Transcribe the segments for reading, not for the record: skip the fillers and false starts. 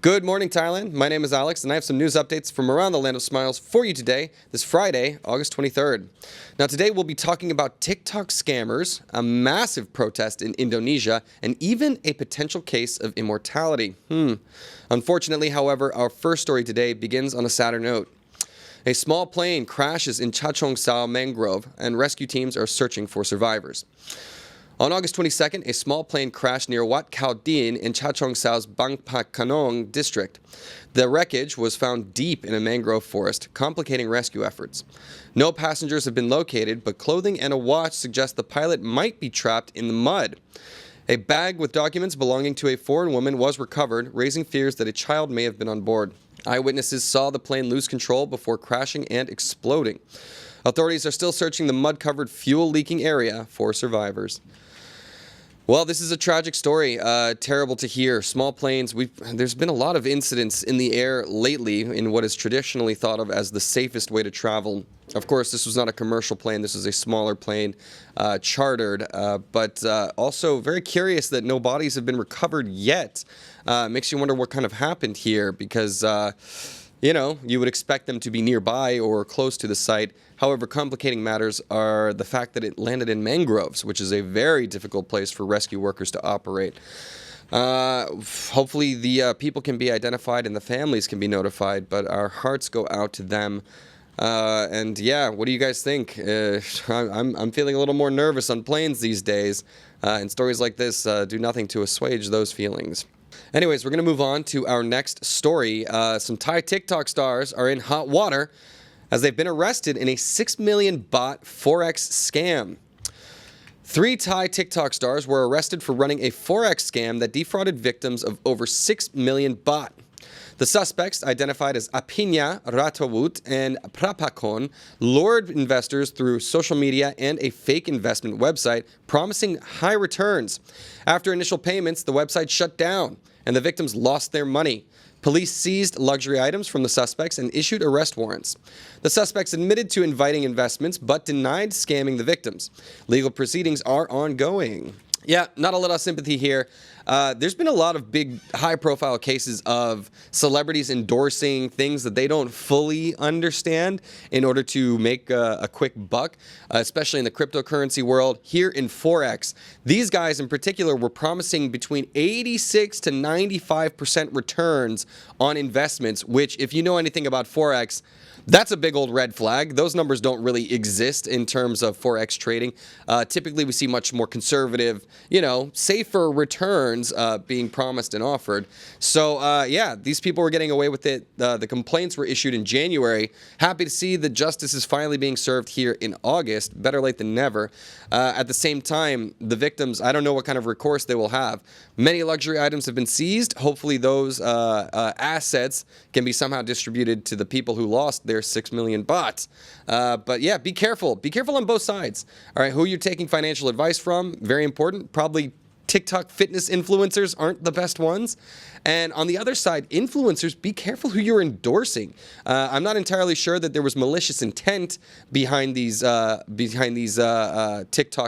Good morning, Thailand. My name is Alex, and I have some news updates from around the land of smiles for you today, this Friday, August 23rd. Now, today we'll be talking about TikTok scammers, a massive protest in Indonesia, and even a potential case of immortality. Unfortunately, however, our first story today begins on a sadder note. A small plane crashes in Chachoengsao, Mangrove, and rescue teams are searching for survivors. On August 22nd, a small plane crashed near Wat Khao Din in Chachoengsao's Bangpakkanong district. The wreckage was found deep in a mangrove forest, complicating rescue efforts. No passengers have been located, but clothing and a watch suggest the pilot might be trapped in the mud. A bag with documents belonging to a foreign woman was recovered, raising fears that a child may have been on board. Eyewitnesses saw the plane lose control before crashing and exploding. Authorities are still searching the mud-covered, fuel-leaking area for survivors. Well, this is a tragic story. Terrible to hear. Small planes, there's been a lot of incidents in the air lately in what is traditionally thought of as the safest way to travel. Of course, this was not a commercial plane. This was a smaller plane, chartered, but also very curious that no bodies have been recovered yet. Makes you wonder what kind of happened here because, you would expect them to be nearby or close to the site. However, complicating matters are the fact that it landed in mangroves, which is a very difficult place for rescue workers to operate. Hopefully the people can be identified and the families can be notified, but our hearts go out to them. And yeah, what do you guys think? I'm feeling a little more nervous on planes these days, and stories like this do nothing to assuage those feelings. Anyways, we're going to move on to our next story. Some Thai TikTok stars are in hot water as they've been arrested in a 6 million baht Forex scam. 3 Thai TikTok stars were arrested for running a Forex scam that defrauded victims of over 6 million baht. The suspects, identified as Apinya Ratawut and Prapakon, lured investors through social media and a fake investment website, promising high returns. After initial payments, the website shut down, and the victims lost their money. Police seized luxury items from the suspects and issued arrest warrants. The suspects admitted to inviting investments, but denied scamming the victims. Legal proceedings are ongoing. Yeah, not a lot of sympathy here. There's been a lot of big, high-profile cases of celebrities endorsing things that they don't fully understand in order to make a quick buck, especially in the cryptocurrency world. Here in Forex, these guys in particular were promising between 86 to 95% returns on investments, which, if you know anything about Forex, that's a big old red flag. Those numbers don't really exist in terms of Forex trading. Typically, we see much more conservative, safer returns being promised and offered. So, yeah, these people were getting away with it. The complaints were issued in January. Happy to see that justice is finally being served here in August. Better late than never. At the same time, the victims, I don't know what kind of recourse they will have. Many luxury items have been seized. Hopefully, those assets can be somehow distributed to the people who lost their 6 million baht. But yeah, be careful. Be careful on both sides. All right, who you're taking financial advice from, very important. Probably TikTok fitness influencers aren't the best ones. And on the other side, influencers, be careful who you're endorsing. I'm not entirely sure that there was malicious intent behind these TikTok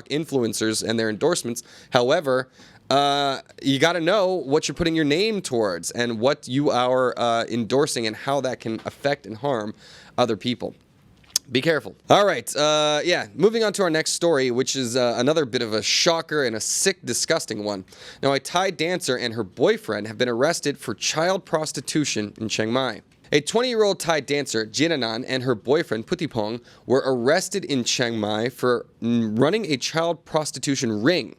influencers and their endorsements. However, you got to know what you're putting your name towards and what you are endorsing and how that can affect and harm other people. Be careful. All right. Moving on to our next story, which is another bit of a shocker and a sick, disgusting one. Now, a Thai dancer and her boyfriend have been arrested for child prostitution in Chiang Mai. A 20-year-old Thai dancer, Jinanan, and her boyfriend, Putipong, were arrested in Chiang Mai for running a child prostitution ring.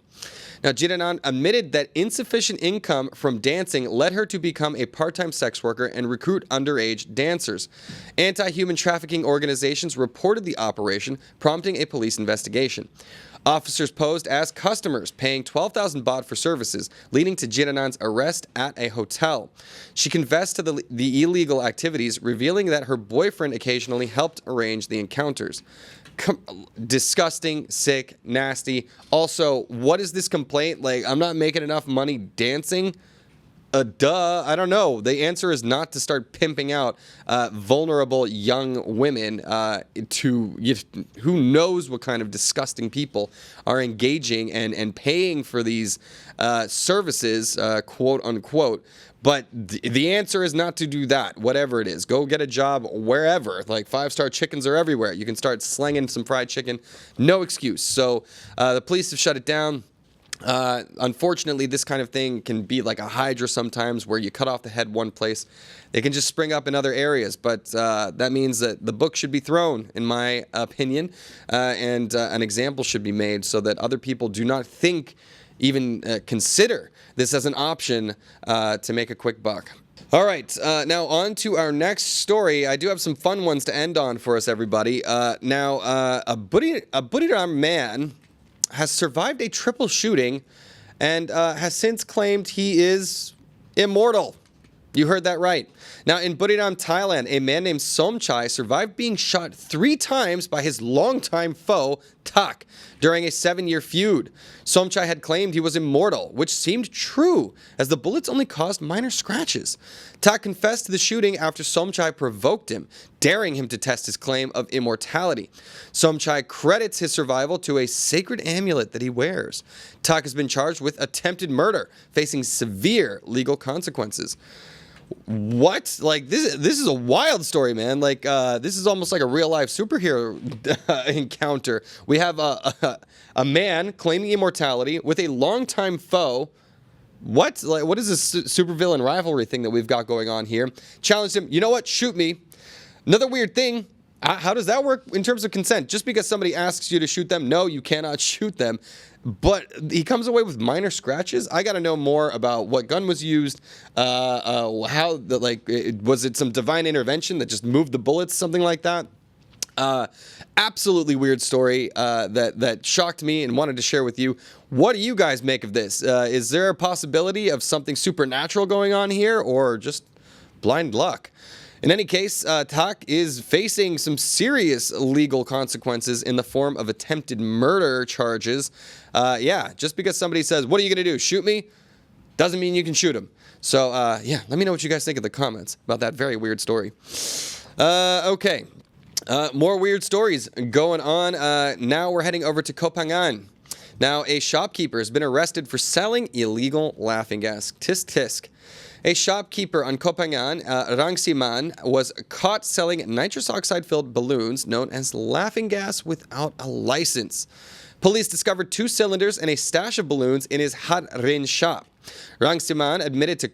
Now, Jinanan admitted that insufficient income from dancing led her to become a part-time sex worker and recruit underage dancers. Anti-human trafficking organizations reported the operation, prompting a police investigation. Officers posed as customers, paying 12,000 baht for services, leading to Jinanan's arrest at a hotel. She confessed to the illegal activities, revealing that her boyfriend occasionally helped arrange the encounters. Disgusting, sick, nasty. Also, what is this complaint? Like, I'm not making enough money dancing? Duh. I don't know. The answer is not to start pimping out vulnerable young women who knows what kind of disgusting people are engaging and paying for these services, quote unquote. But the answer is not to do that, whatever it is. Go get a job wherever. Like, five-star chickens are everywhere. You can start slinging some fried chicken. No excuse. So the police have shut it down. Unfortunately, this kind of thing can be like a hydra sometimes, where you cut off the head one place. They can just spring up in other areas, but that means that the book should be thrown, in my opinion, and an example should be made so that other people do not even consider this as an option to make a quick buck. All right, now on to our next story. I do have some fun ones to end on for us, everybody. Now, a Buriram man has survived a triple shooting and has since claimed he is immortal. You heard that right. Now, in Buriram, Thailand, a man named Somchai survived being shot 3 times by his longtime foe, Tak, during a 7-year feud. Somchai had claimed he was immortal, which seemed true, as the bullets only caused minor scratches. Tak confessed to the shooting after Somchai provoked him, daring him to test his claim of immortality. Somchai credits his survival to a sacred amulet that he wears. Tak has been charged with attempted murder, facing severe legal consequences. What? Like, this is a wild story, man. Like, this is almost like a real-life superhero encounter. We have a man claiming immortality with a longtime foe. What? Like, what is this supervillain rivalry thing that we've got going on here? Challenged him, you know what? Shoot me. Another weird thing. How does that work in terms of consent? Just because somebody asks you to shoot them, no, you cannot shoot them. But he comes away with minor scratches. I got to know more about what gun was used. Was it some divine intervention that just moved the bullets, something like that? Absolutely weird story that shocked me and wanted to share with you. What do you guys make of this? Is there a possibility of something supernatural going on here, or just blind luck? In any case, Tak is facing some serious legal consequences in the form of attempted murder charges. Just because somebody says, what are you going to do, shoot me? Doesn't mean you can shoot him. So, let me know what you guys think in the comments about that very weird story. Okay, more weird stories going on. Now we're heading over to Chachoengsao. Now, a shopkeeper has been arrested for selling illegal laughing gas. Tisk tisk. A shopkeeper on Chachoengsao, Rangsiman, was caught selling nitrous oxide-filled balloons known as laughing gas without a license. Police discovered 2 cylinders and a stash of balloons in his Harin shop. Rangsiman admitted to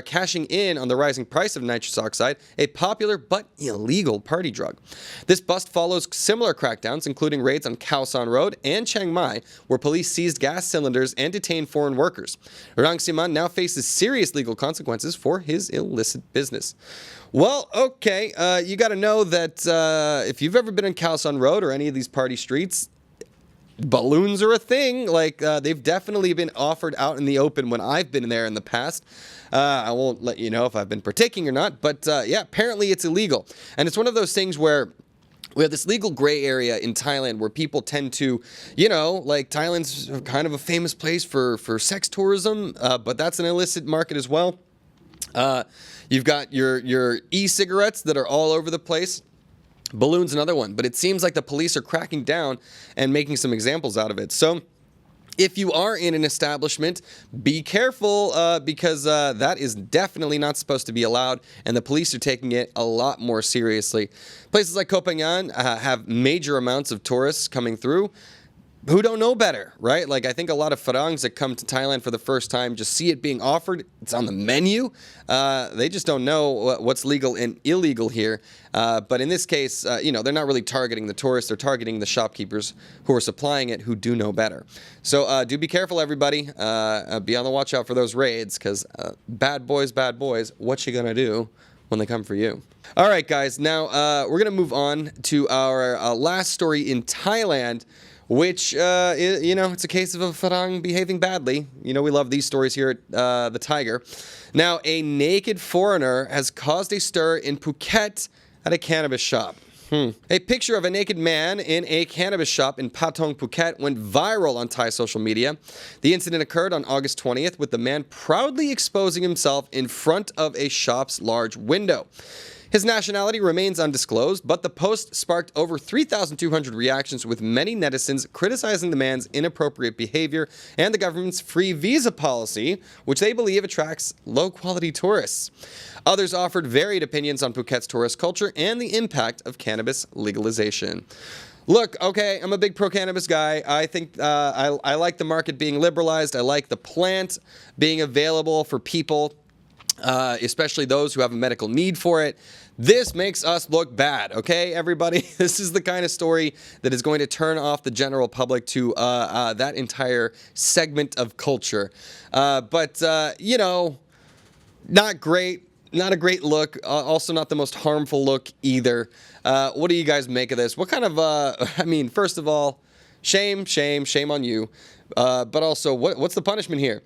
cashing in on the rising price of nitrous oxide, a popular but illegal party drug. This bust follows similar crackdowns, including raids on Khao San Road and Chiang Mai, where police seized gas cylinders and detained foreign workers. Rangsiman now faces serious legal consequences for his illicit business. Well, okay, you got to know that if you've ever been on Khao San Road or any of these party streets, balloons are a thing. Like, they've definitely been offered out in the open when I've been there in the past. I won't let you know if I've been partaking or not, but apparently it's illegal. And it's one of those things where we have this legal gray area in Thailand where people tend to, like, Thailand's kind of a famous place for sex tourism, but that's an illicit market as well. You've got your e-cigarettes that are all over the place. Balloons, another one. But it seems like the police are cracking down and making some examples out of it. So if you are in an establishment, be careful because that is definitely not supposed to be allowed, and the police are taking it a lot more seriously. Places like Chachoengsao have major amounts of tourists coming through who don't know better, right? Like, I think a lot of Farangs that come to Thailand for the first time just see it being offered. It's on the menu. They just don't know what's legal and illegal here. But in this case, they're not really targeting the tourists. They're targeting the shopkeepers who are supplying it, who do know better. So do be careful, everybody. Be on the watch out for those raids, because bad boys, what you gonna do when they come for you? All right, guys. Now we're gonna move on to our last story in Thailand, which, it's a case of a Farang behaving badly. We love these stories here at the Thaiger. Now, a naked foreigner has caused a stir in Phuket at a cannabis shop. A picture of a naked man in a cannabis shop in Patong, Phuket went viral on Thai social media. The incident occurred on August 20th, with the man proudly exposing himself in front of a shop's large window. His nationality remains undisclosed, but the post sparked over 3,200 reactions, with many netizens criticizing the man's inappropriate behavior and the government's free visa policy, which they believe attracts low-quality tourists. Others offered varied opinions on Phuket's tourist culture and the impact of cannabis legalization. Look, okay, I'm a big pro-cannabis guy. I think I like the market being liberalized. I like the plant being available for people, especially those who have a medical need for it. This makes us look bad, okay, everybody? This is the kind of story that is going to turn off the general public to that entire segment of culture. But not great. Not a great look. Also not the most harmful look either. What do you guys make of this? What kind of, first of all, shame on you. But also, what's the punishment here?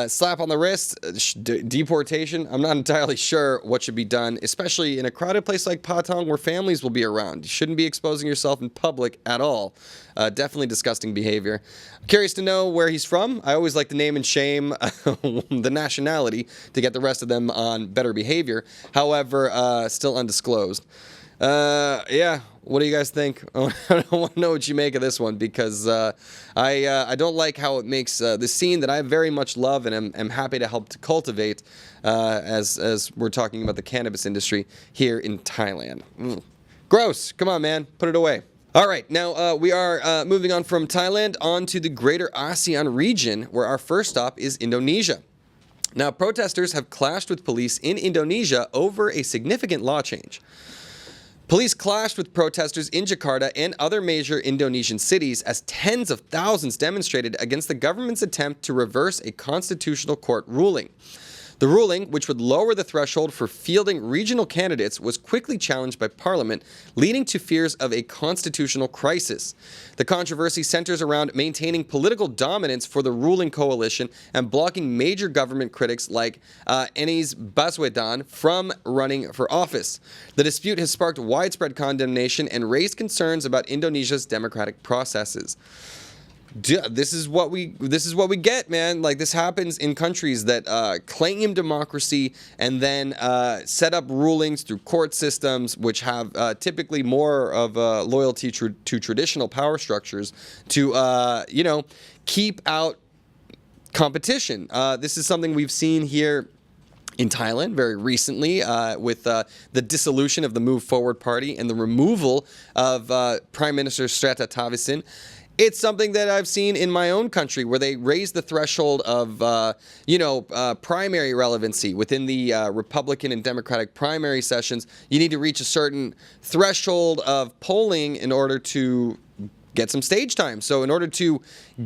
Slap on the wrist, deportation. I'm not entirely sure what should be done, especially in a crowded place like Patong where families will be around. You shouldn't be exposing yourself in public at all. Definitely disgusting behavior. I'm curious to know where he's from. I always like to name and shame the nationality to get the rest of them on better behavior. However, still undisclosed. What do you guys think? I want to know what you make of this one, because I don't like how it makes this scene that I very much love and am happy to help to cultivate as we're talking about the cannabis industry here in Thailand. Gross. Come on, man. Put it away. All right, now we are moving on from Thailand on to the greater ASEAN region, where our first stop is Indonesia. Now, protesters have clashed with police in Indonesia over a significant law change. Police clashed with protesters in Jakarta and other major Indonesian cities as tens of thousands demonstrated against the government's attempt to reverse a constitutional court ruling. The ruling, which would lower the threshold for fielding regional candidates, was quickly challenged by Parliament, leading to fears of a constitutional crisis. The controversy centers around maintaining political dominance for the ruling coalition and blocking major government critics like Anies Baswedan from running for office. The dispute has sparked widespread condemnation and raised concerns about Indonesia's democratic processes. This is what we get, man. Like, this happens in countries that claim democracy and then set up rulings through court systems, which have typically more of loyalty to traditional power structures to keep out competition. This is something we've seen here in Thailand very recently with the dissolution of the Move Forward Party and the removal of Prime Minister Srettha Thavisin. It's something that I've seen in my own country, where they raise the threshold of, primary relevancy within the Republican and Democratic primary sessions. You need to reach a certain threshold of polling in order to get some stage time. So in order to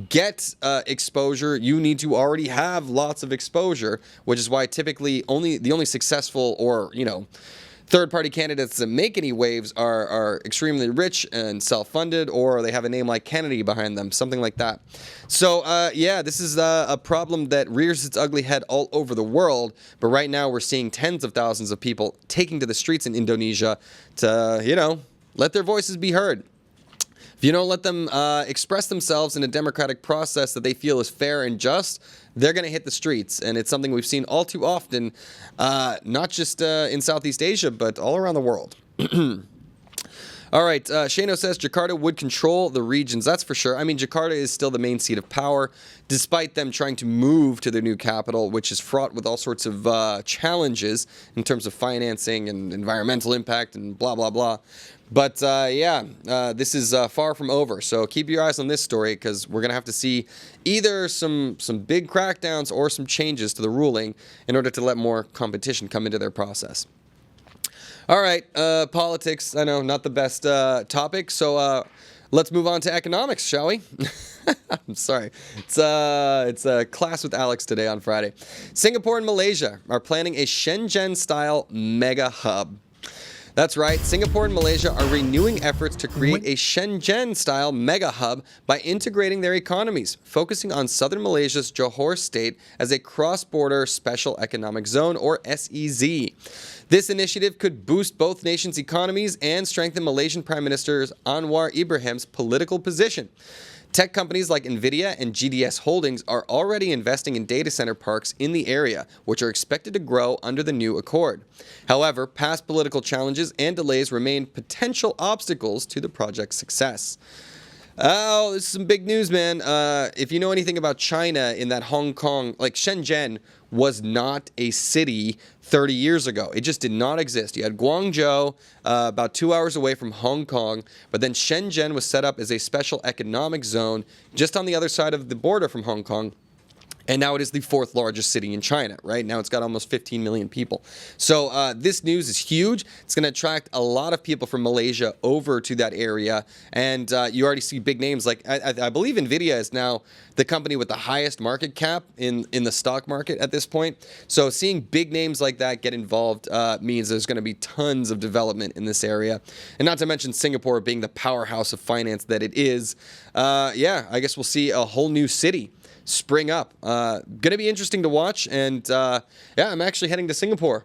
get exposure, you need to already have lots of exposure, which is why typically the only successful or, third-party candidates that make any waves are extremely rich and self-funded, or they have a name like Kennedy behind them, something like that. So, this is a problem that rears its ugly head all over the world, but right now we're seeing tens of thousands of people taking to the streets in Indonesia to, let their voices be heard. If you don't let them express themselves in a democratic process that they feel is fair and just, they're going to hit the streets. And it's something we've seen all too often, not just in Southeast Asia, but all around the world. All right, Shano says Jakarta would control the regions. That's for sure. I mean, Jakarta is still the main seat of power, despite them trying to move to their new capital, which is fraught with all sorts of challenges in terms of financing and environmental impact and blah, blah, blah. But this is far from over. So keep your eyes on this story, because we're going to have to see either some big crackdowns or some changes to the ruling in order to let more competition come into their process. All right, politics, I know, not the best topic, so let's move on to economics, shall we? I'm sorry. It's a class with Alex today on Friday. Singapore and Malaysia are planning a Shenzhen-style mega hub. That's right, Singapore and Malaysia are renewing efforts to create a Shenzhen-style mega hub by integrating their economies, focusing on southern Malaysia's Johor state as a cross-border special economic zone, or SEZ. This initiative could boost both nations' economies and strengthen Malaysian Prime Minister Anwar Ibrahim's political position. Tech companies like NVIDIA and GDS Holdings are already investing in data center parks in the area, which are expected to grow under the new accord. However, past political challenges and delays remain potential obstacles to the project's success. Oh, this is some big news, man. If you know anything about China, in that Hong Kong, like Shenzhen was not a city 30 years ago. It just did not exist. You had Guangzhou, about 2 hours away from Hong Kong, but then Shenzhen was set up as a special economic zone just on the other side of the border from Hong Kong. And now it is the fourth largest city in China, right? Now it's got almost 15 million people. So this news is huge. It's going to attract a lot of people from Malaysia over to that area. And you already see big names like, I believe NVIDIA is now the company with the highest market cap in the stock market at this point. So seeing big names like that get involved means there's going to be tons of development in this area. And not to mention Singapore being the powerhouse of finance that it is. Yeah, I guess we'll see a whole new city spring up. Gonna be interesting to watch, and yeah, I'm actually heading to Singapore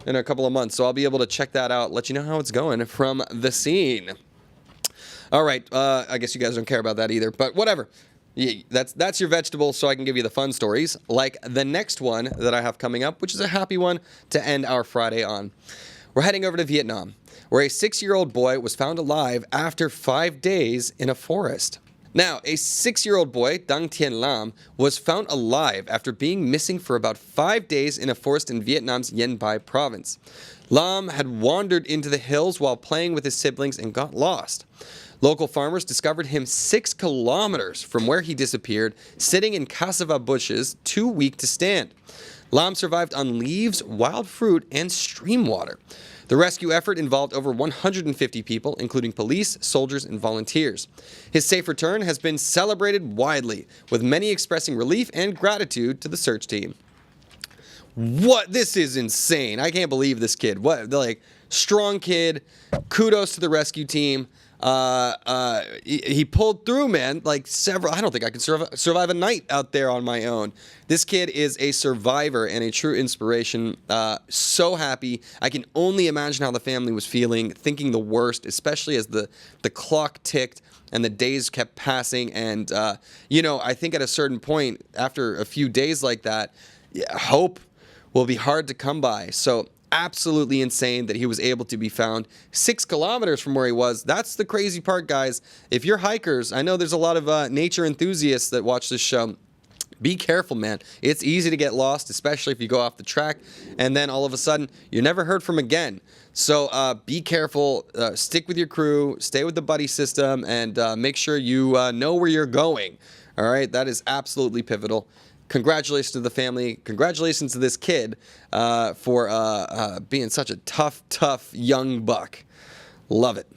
in a couple of months, so I'll be able to check that out, let you know how it's going from the scene. All right, I guess you guys don't care about that either, but whatever. Yeah, that's your vegetable, so I can give you the fun stories, like the next one that I have coming up, which is a happy one to end our Friday on. We're heading over to Vietnam, where a 6-year-old boy was found alive after 5 days in a forest. Now, a 6-year-old boy, Dang Tien Lam, was found alive after being missing for about 5 days in a forest in Vietnam'sIen Bai province. Lam had wandered into the hills while playing with his siblings and got lost. Local farmers discovered him 6 kilometers from where he disappeared, sitting in cassava bushes, too weak to stand. Lam survived on leaves, wild fruit, and stream water. The rescue effort involved over 150 people, including police, soldiers, and volunteers. His safe return has been celebrated widely, with many expressing relief and gratitude to the search team. What? This is insane. I can't believe this kid. What? Like, strong kid. Kudos to the rescue team. He pulled through, man. Like I don't think I can survive a night out there on my own. This kid is a survivor and a true inspiration. So happy. I can only imagine how the family was feeling, thinking the worst, especially as the clock ticked and the days kept passing. And, you know, I think at a certain point, after a few days like that, hope will be hard to come by. So absolutely insane that he was able to be found 6 kilometers from where he was. That's the crazy part, guys. If you're hikers, I know there's a lot of nature enthusiasts that watch this show. Be careful, man. It's easy to get lost, especially if you go off the track, and then all of a sudden, you're never heard from again. So be careful, stick with your crew, stay with the buddy system, and make sure you know where you're going. All right, that is absolutely pivotal. Congratulations to the family. Congratulations to this kid for being such a tough young buck. Love it.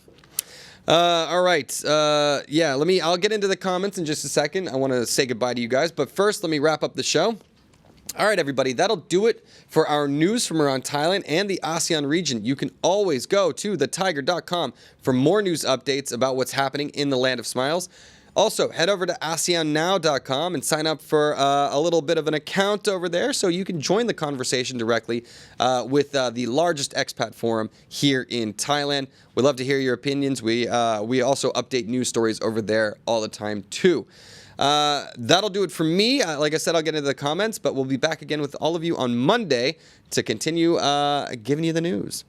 All right. Yeah, I'll get into the comments in just a second. I want to say goodbye to you guys. But first, let me wrap up the show. All right, everybody, that'll do it for our news from around Thailand and the ASEAN region. You can always go to thetiger.com for more news updates about what's happening in the Land of Smiles. Also, head over to ASEANnow.com and sign up for a little bit of an account over there so you can join the conversation directly with the largest expat forum here in Thailand. We'd love to hear your opinions. We also update news stories over there all the time, too. That'll do it for me. Like I said, I'll get into the comments, but we'll be back again with all of you on Monday to continue giving you the news.